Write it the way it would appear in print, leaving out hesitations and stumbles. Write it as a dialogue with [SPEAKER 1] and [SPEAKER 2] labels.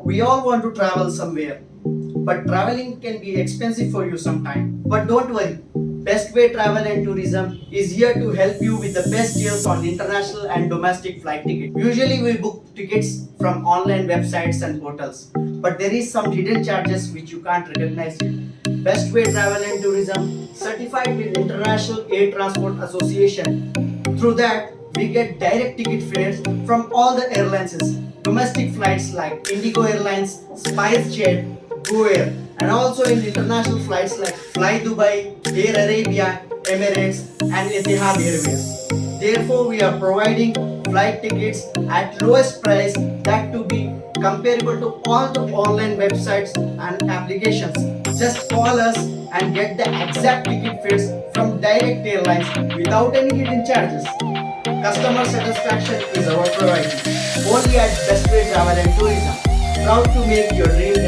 [SPEAKER 1] We all want to travel somewhere, but traveling can be expensive for you sometime. But don't worry, Bestway Travel and Tourism is here to help you with the best deals on international and domestic flight tickets. Usually we book tickets from online websites and portals, but there is some hidden charges which you can't recognize yet. Bestway Travel and Tourism certified with International Air Transport Association. Through that, we get direct ticket fares from all the airlines, domestic flights like Indigo Airlines, SpiceJet, Go Air, and also in international flights like Fly Dubai, Air Arabia, Emirates and Etehad Airways. Therefore, we are providing flight tickets at lowest price that to be comparable to all the online websites and applications. Just call us and get the exact ticket fares from direct airlines without any hidden charges. Customer satisfaction is our priority. Only at Bestway Travel and Tourism. Proud to make your dreams